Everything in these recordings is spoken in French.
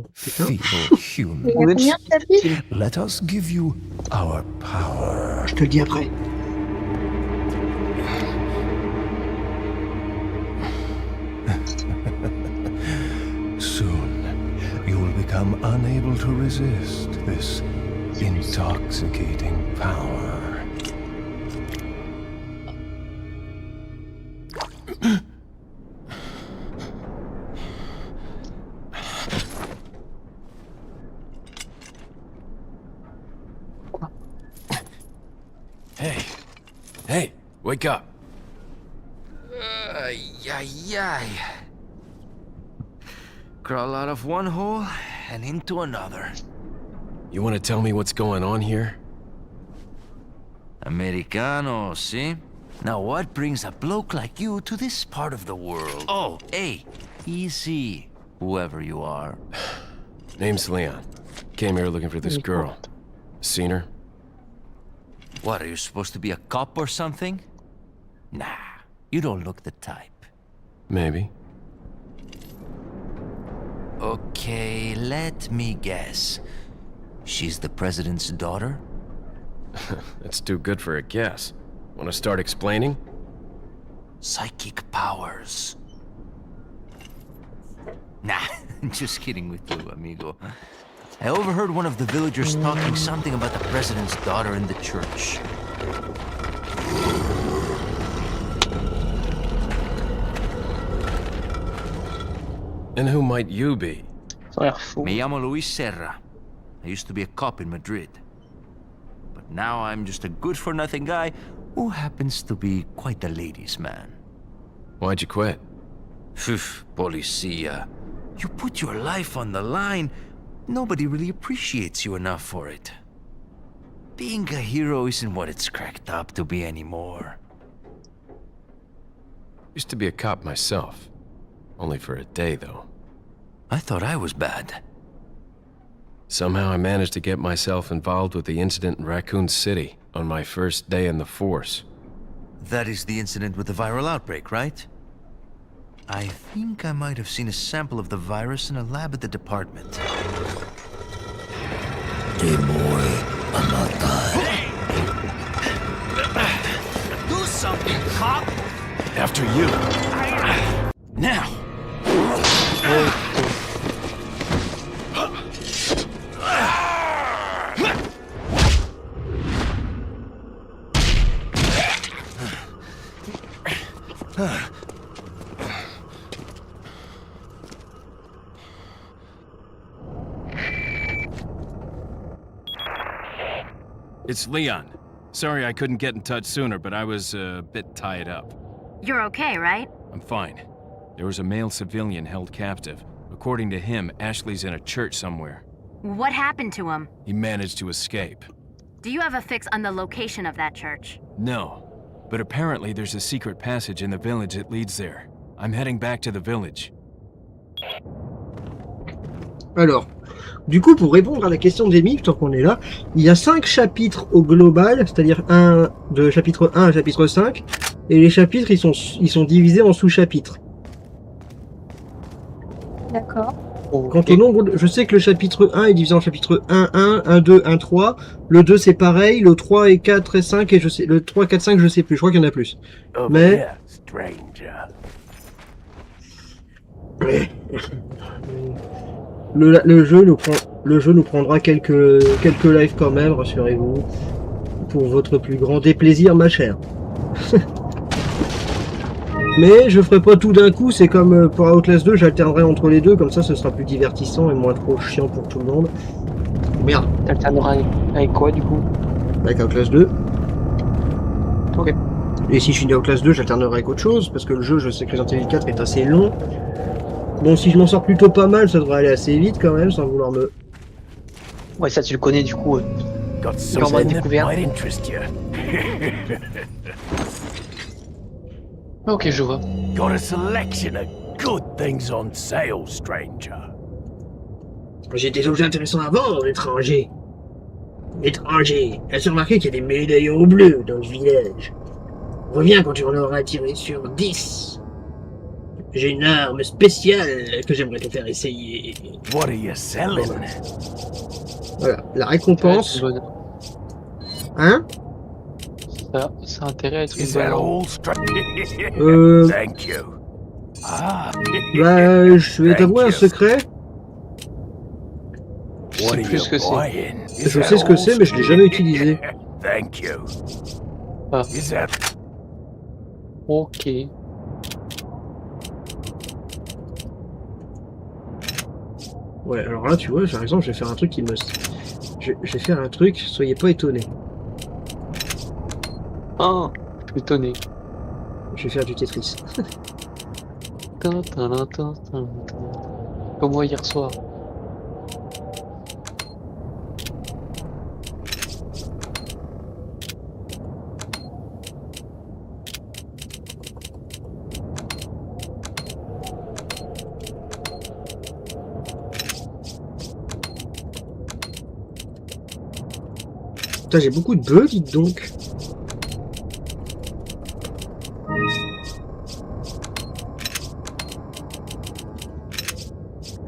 Putain. feeble human. Il y a combien de chapitres? Let us give you our power. Je te le dis après. Soon, you will become unable to resist this intoxicating power. Hey, wake up. Ay. Crawl out of one hole and into another. You want to tell me what's going on here? Americano, see? Now what brings a bloke like you to this part of the world? Oh, hey, easy, whoever you are. Name's Leon. Came here looking for this girl. Seen her? What, are you supposed to be a cop or something? Nah, you don't look the type. Maybe. Okay, let me guess. She's the president's daughter? That's too good for a guess. Want to start explaining? Psychic powers. Nah, just kidding with you, amigo. I overheard one of the villagers talking something about the president's daughter in the church. And who might you be? Ça a l'air fou. Me llamo Luis Serra. I used to be a cop in Madrid. But now I'm just a good-for-nothing guy who happens to be quite a ladies' man. Why'd you quit? Phew, policia. You put your life on the line, nobody really appreciates you enough for it. Being a hero isn't what it's cracked up to be anymore. Used to be a cop myself. Only for a day, though. I thought I was bad. Somehow I managed to get myself involved with the incident in Raccoon City on my first day in the force. That is the incident with the viral outbreak, right? I think I might have seen a sample of the virus in a lab at the department. Hey boy, I'm not Do something, cop! After you. Now! It's Leon. Sorry I couldn't get in touch sooner, but I was a bit tied up. You're okay, right? I'm fine. There was a male civilian held captive. According to him, Ashley's in a church somewhere. What happened to him? He managed to escape. Do you have a fix on the location of that church? No, but apparently there's a secret passage in the village that leads there. I'm heading back to the village. Alors, du coup, pour répondre à la question d'Emile, tant qu'on est là, il y a 5 chapitres au global, c'est-à-dire de chapitre 1 à chapitre 5, et les chapitres, ils sont divisés en sous-chapitres. D'accord. Quant au nombre, je sais que le chapitre 1 est divisé en chapitre 1, 1, 1, 3, le 2 c'est pareil, le 3 et 4 et 5, et je sais, le 3, 4, 5, je sais plus, je crois qu'il y en a plus. Mais... Le jeu nous prendra quelques lives quand même, rassurez-vous, pour votre plus grand déplaisir, ma chère. Mais je ferai pas tout d'un coup, c'est comme pour Outlast 2, j'alternerai entre les deux, comme ça ce sera plus divertissant et moins trop chiant pour tout le monde. Merde. T'alterneras avec quoi du coup? Avec Outlast 2. Ok. Et si je finis Outlast 2, j'alternerai avec autre chose, parce que le jeu, je sais que Resident Evil 4 est assez long. Bon, si je m'en sors plutôt pas mal, ça devrait aller assez vite quand même, sans vouloir me... Ouais, ça tu le connais du coup. Quand on va découvrir. Ok, je vois. Got a selection of good things on sale, stranger. J'ai des objets intéressants à vendre, étranger. Étranger, as-tu remarqué qu'il y a des médaillons bleus dans le village? Reviens quand tu en auras tiré sur 10. J'ai une arme spéciale que j'aimerais te faire essayer. What are you selling? Voilà, la Ça récompense. a l'air Hein? ça a intérêt à être une Is bonne that arme. all straight? Thank you. Ah. Bah, je vais t'avouer un secret. Je What sais are plus you ce que c'est. buying? Is Je that sais ce que all c'est, mais je l'ai jamais utilisé. Thank you. Ah. Is that Ok. Ouais, alors là, tu vois, par exemple, je vais faire un truc qui me... Je vais faire un truc, soyez pas étonnés. Ah, je suis étonné. Je vais faire du Tetris. Comme moi hier soir. Putain, j'ai beaucoup de bœufs, dites donc.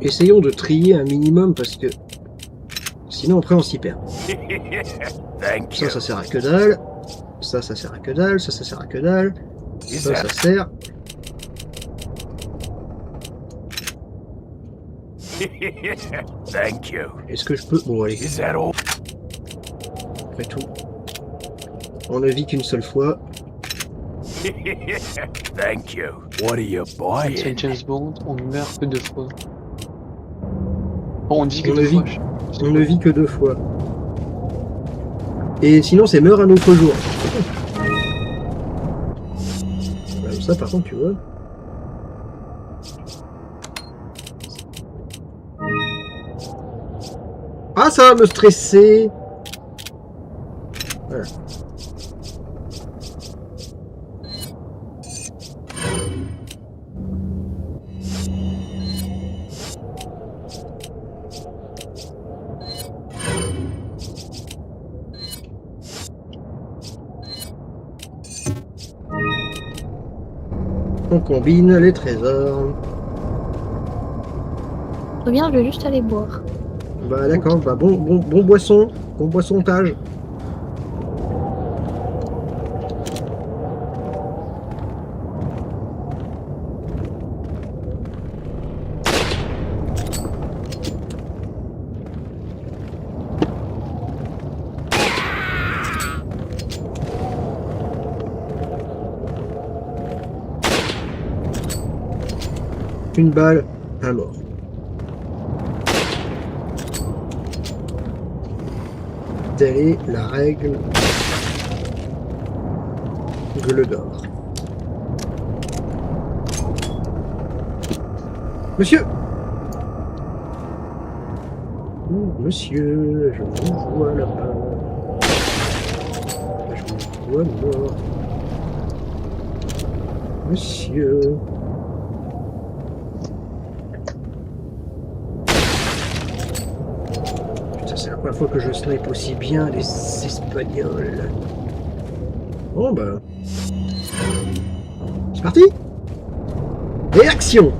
Essayons de trier un minimum parce que sinon après on s'y perd. Thank you. Ça sert à que dalle. Ça sert à que dalle. Ça sert à que dalle. Is Ça that sert. Thank you. Est-ce que je peux... Bon allez, Is that all? après tout. On ne vit qu'une seule fois. Thank you. What are you C'est buying? James Bond, on meurt que 2 fois. Bon, on dit que On 2 ne fois. vit- On ne vit que 2 fois. Et sinon c'est meurt un autre jour. Comme ça par contre tu vois. Ah ça va me stresser. Voilà. On combine les trésors. Très bien, je vais juste aller boire. Bah d'accord, bah bon boissontage. Une balle, un mort. Telle est la règle Gledor. Monsieur! Oh, monsieur, je vous vois là-bas. Je vous vois mort. Monsieur. Putain, c'est la première fois que je snipe aussi bien les Espagnols. Bon bah... C'est parti! Et action!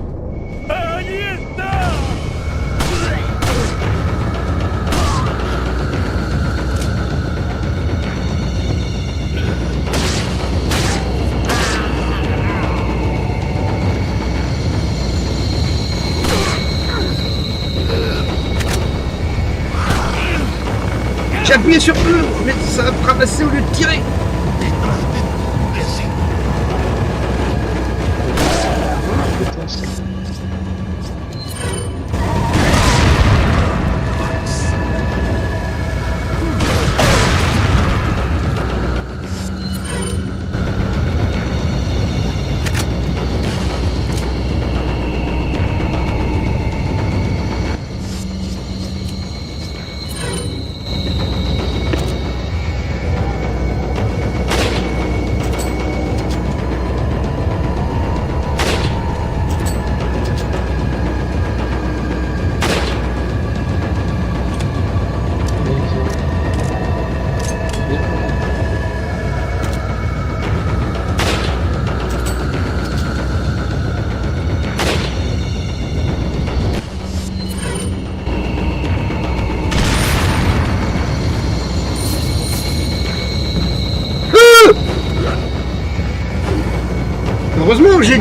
J'ai appuyé sur E, mais ça a ramassé au lieu de tirer.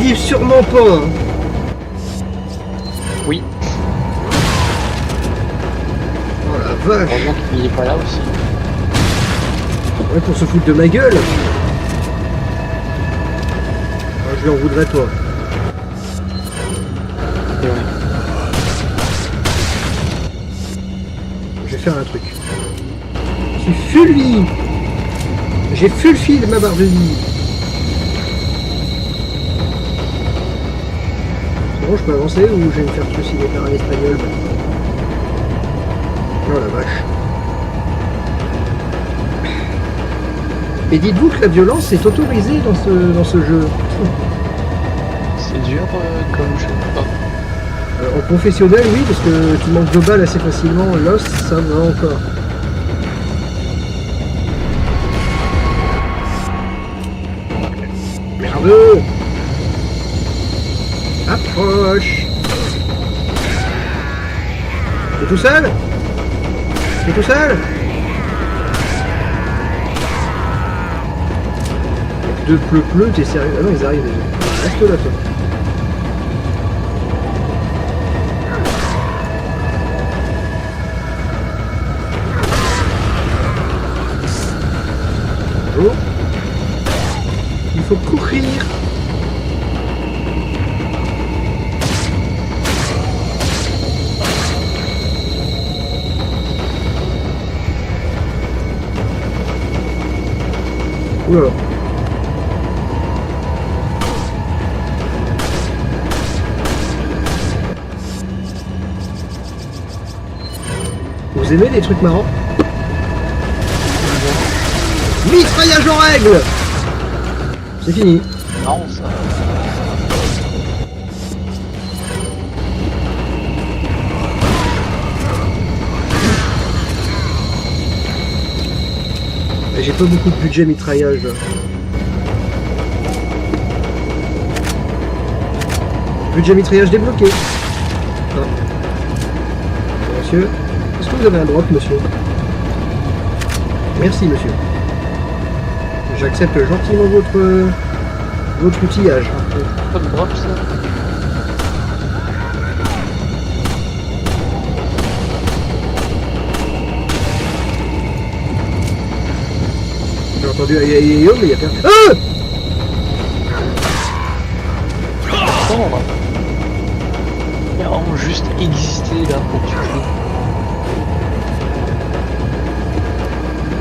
survivre sûrement pas. Hein. Oui, Oh la vache. heureusement qu'il est pas là aussi. Ouais, pour se foutre de ma gueule. Ah, je lui en voudrais pas. Et ouais. Je vais faire un truc. J'ai fulvi. J'ai fulfi de ma barre de vie. C'est bon, je peux avancer ou je vais me faire trucider par un espagnol? Oh la vache. Et dites-vous que la violence est autorisée dans ce jeu. C'est dur comme jeu. Oh. En professionnel, oui, parce que tu manques de balles assez facilement. Lost, ça va encore. Merdeux! Approche! T'es tout seul? T'es tout seul? De pleu, t'es sérieux? Ah non, ils arrivent déjà. Reste là, toi. Oh. Il faut courir. Oula. Vous aimez les trucs marrants? Mitraillage en règle! C'est fini. Non, ça. J'ai pas beaucoup de budget mitraillage. Budget mitraillage débloqué. Ah. Monsieur, est-ce que vous avez un drop, monsieur? Merci, monsieur. J'accepte gentiment votre outillage. Pas de drop ça. J'ai entendu aïe aïe aïe, mais il y a personne. Ah! Oh. Il a vraiment juste existé là pour que tu cries.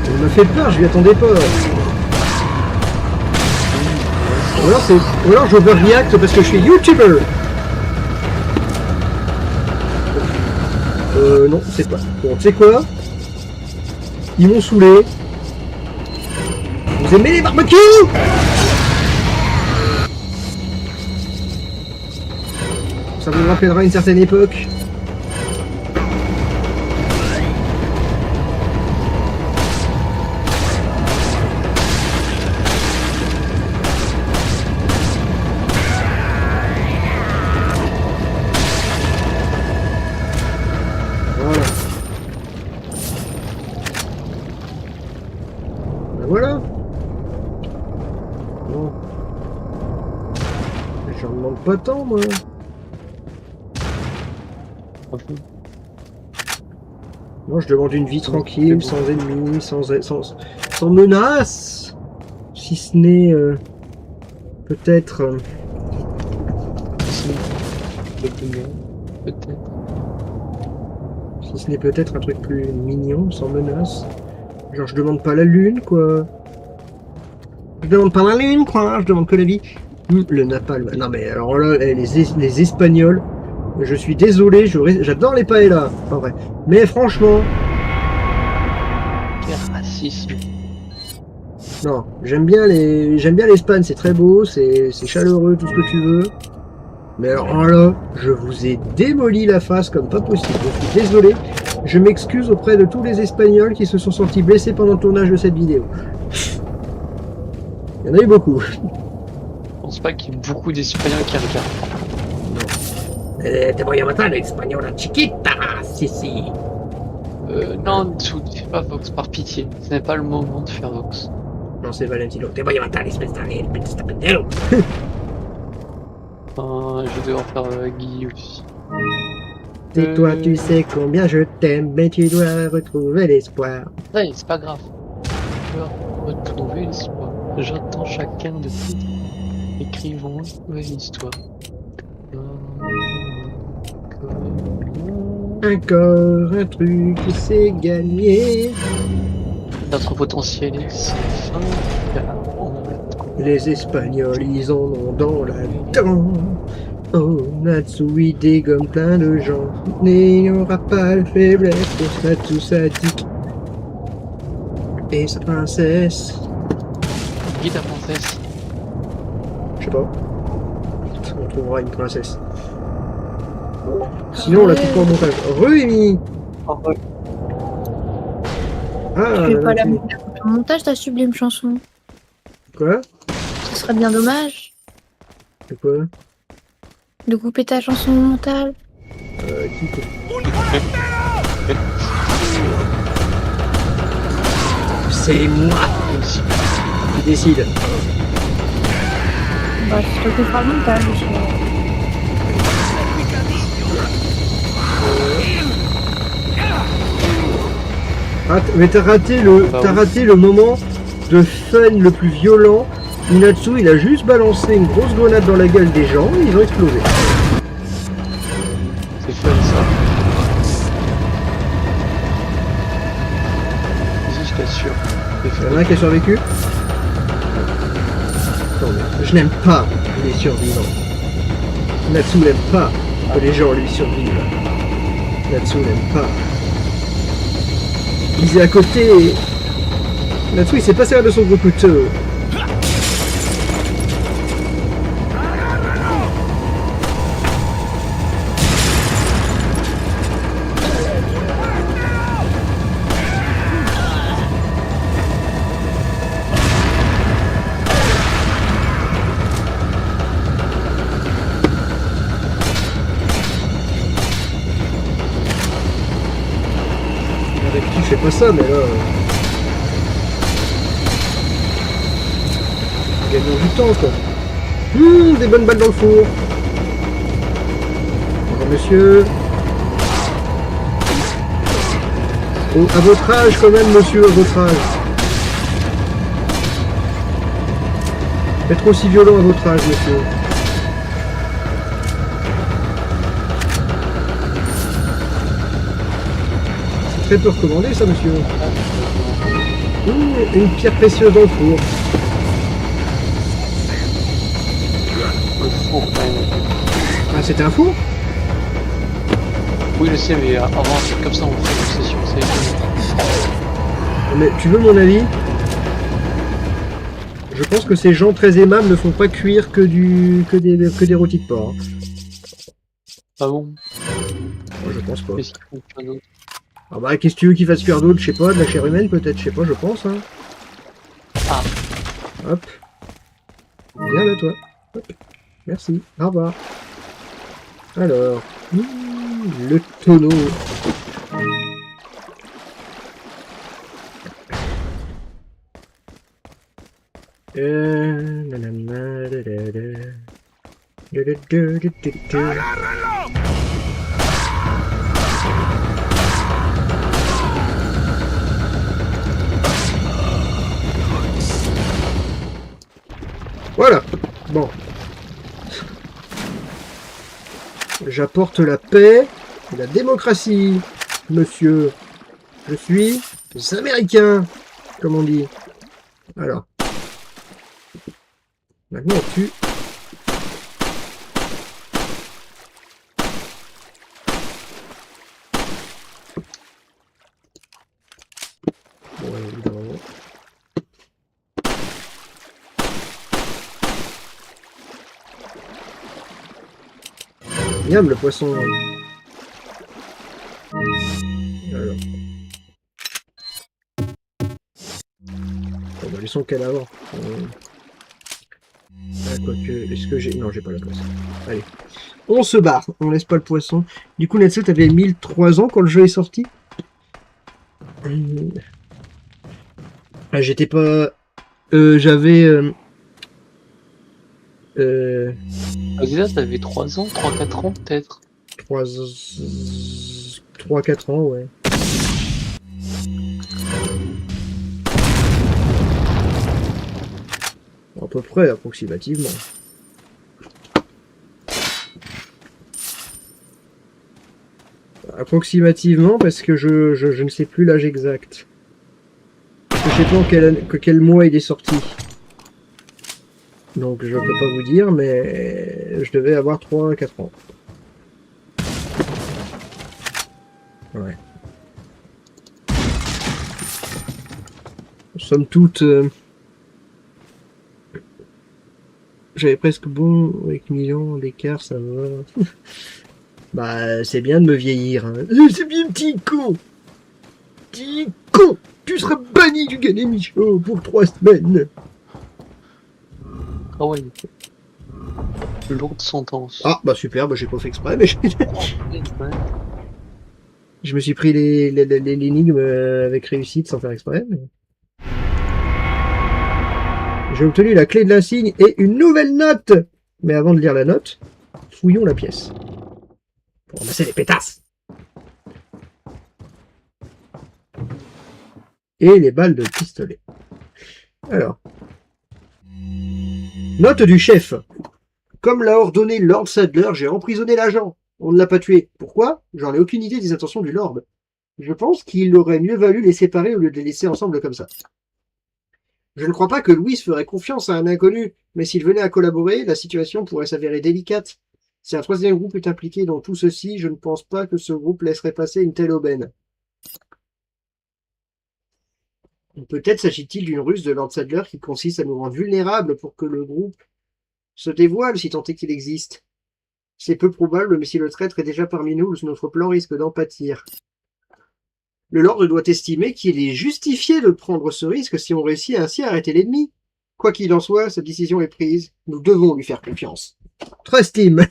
Il m'a fait peur, je lui attendais pas. Ou alors j'overreact parce que je suis YouTuber. Non, c'est pas. Bon, tu sais quoi? Ils m'ont saoulé. Vous aimez les barbecues? Ça vous rappellera une certaine époque. Voilà. Ben voilà. Bon. J'en demande pas tant, moi. Non, je demande une vie tranquille, sans ennemis, sans menace. Si ce n'est peut-être... Peut-être. Si ce n'est peut-être un truc plus mignon, sans menace. Genre, je demande pas la lune, quoi. Je demande pas la lune, quoi. Je demande que la vie. Le napalm. Non, mais alors là, les Espagnols, je suis désolé, j'adore les paellas. Pas vrai. Mais franchement... Quel racisme. Non, j'aime bien l'Espagne, c'est très beau, c'est chaleureux, tout ce que tu veux. Mais alors là, je vous ai démoli la face comme pas possible. Je suis désolé. Je m'excuse auprès de tous les Espagnols qui se sont sentis blessés pendant le tournage de cette vidéo. Il y en a eu beaucoup. Je pense pas qu'il y ait beaucoup d'Espagnols qui regardent. Te voy a matar, española chiquita, si si. Non, dessous, fais pas Vox, par pitié. Ce n'est pas le moment de faire Vox. Non, c'est Valentino. Te voy a matar, espèce de pendero. Enfin, je vais devoir faire Guy aussi. Et toi, tu sais combien je t'aime, mais tu dois retrouver l'espoir. Ouais, c'est pas grave. Je dois retrouver l'espoir. J'attends chacun de vous. Écrivons une nouvelle histoire. Encore un truc qui s'est gagné. Notre potentiel est sans fin, car on a trouvé. Les Espagnols, ils en ont dans la dent. Oh, Natsui dégomme plein de gens. N'ayera pas de faiblesse pour Natsu sadique. Et sa princesse. Guy ta princesse. Je sais pas. On trouvera une princesse. Sinon, on la coupe en montage. Re-Amy. Ah, Tu veux pas la tu- mettre en montage, ta sublime chanson? Quoi? Ce serait bien dommage C'est quoi? de couper ta chanson au montage. Qui coupe? C'est moi qui décide. Bah, c'est toi qui feras le montage, monsieur. Mais t'as raté le moment de fun le plus violent. Natsu, il a juste balancé une grosse grenade dans la gueule des gens et ils ont explosé. C'est fun ça. Vas-y, je t'assure. C'est Il y en a fun. un qui a survécu. Non, mais je n'aime pas les survivants. Natsu n'aime pas que les gens lui survivent. Natsu n'aime pas. Il est à côté. Natsu, il s'est pas servi de son gros couteau. Je fais pas ça, mais là. Gagnons du temps, quoi. Des bonnes balles dans le four. Bonjour, monsieur. Oh, à votre âge, quand même, monsieur, à votre âge. Être aussi violent à votre âge, monsieur. Très peu recommandé, ça, monsieur. Une pierre précieuse dans le four. Le four, quand même. Ah, c'était un four? Oui, je sais, mais avant, c'est comme ça, on fait une session. Mais tu veux mon avis? Je pense que ces gens très aimables ne font pas cuire que des rôtis de porc. Ah bon? Moi, je pense pas. Qu'est-ce qu'il faut faire d'autre? Ah bah, qu'est-ce que tu veux qu'il fasse cuire d'autre? Je sais pas, de la chair humaine peut-être, je sais pas, je pense. Hein. Ah. Hop. Viens là, toi. Hop. Merci. Au revoir. Alors. Le tonneau. Nanana, da, da, da. Da, da, da, da, da, da. Voilà. Bon. J'apporte la paix et la démocratie, monsieur. Je suis des Américains, comme on dit. Alors. Maintenant, on tue. Bon, évidemment. Miam, le poisson. Alors. Bon, bah, laissons qu'elle avant. Ah, quoique, est-ce que j'ai... Non, j'ai pas la place. Allez. On se barre. On laisse pas le poisson. Du coup, Netsu, t'avais 1003 ans quand le jeu est sorti. Ah, j'étais pas... j'avais... Déjà, ça avait 3 ans, 3-4 ans peut-être. 3-4 ans, ouais. À peu près, approximativement. Approximativement, parce que je ne sais plus l'âge exact. Parce que je sais pas en quel mois il est sorti. Donc je peux pas vous dire, mais je devais avoir 3-4 ans. Ouais. Somme toute, j'avais presque bon avec millions d'écart, ça va. Bah, c'est bien de me vieillir. Hein. C'est bien, petit con. Petit con. Tu seras banni du Galet Michaud pour 3 semaines. Ah ouais. Lourde sentence. Ah, bah super, bah j'ai pas fait exprès, mais Ouais. je me suis pris l'énigme avec réussite sans faire exprès. Mais... J'ai obtenu la clé de l'insigne et une nouvelle note. Mais avant de lire la note, fouillons la pièce. Pour ramasser les pétasses. Et les balles de pistolet. Alors. Note du chef. Comme l'a ordonné Lord Sadler, j'ai emprisonné l'agent. On ne l'a pas tué. Pourquoi? J'en ai aucune idée des intentions du Lord. Je pense qu'il aurait mieux valu les séparer au lieu de les laisser ensemble comme ça. Je ne crois pas que Louis ferait confiance à un inconnu, mais s'il venait à collaborer, la situation pourrait s'avérer délicate. Si un troisième groupe est impliqué dans tout ceci, je ne pense pas que ce groupe laisserait passer une telle aubaine. Peut-être s'agit-il d'une ruse de Lord Sadler qui consiste à nous rendre vulnérables pour que le groupe se dévoile si tant est qu'il existe. C'est peu probable, mais si le traître est déjà parmi nous, notre plan risque d'en pâtir. Le Lord doit estimer qu'il est justifié de prendre ce risque si on réussit ainsi à arrêter l'ennemi. Quoi qu'il en soit, sa décision est prise. Nous devons lui faire confiance. Trust him.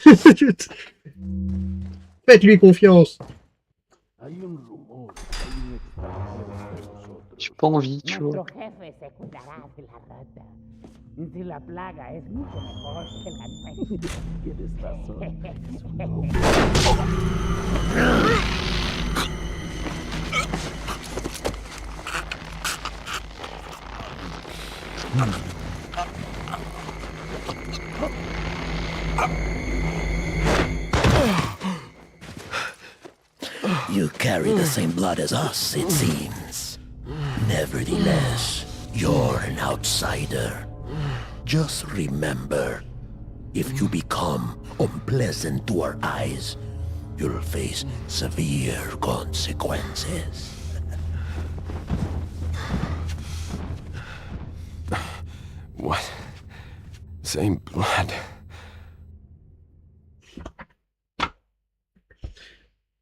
Faites-lui confiance. J'ai pas envie, tu vois. Nuestro jefe se cuidará de la rata. Si la plaga es mucho mejor que la nuestra. Tienes You carry the same blood as us, it seems. Nevertheless, you're an outsider. Just remember, if you become unpleasant to our eyes, you'll face severe consequences. What? Same blood.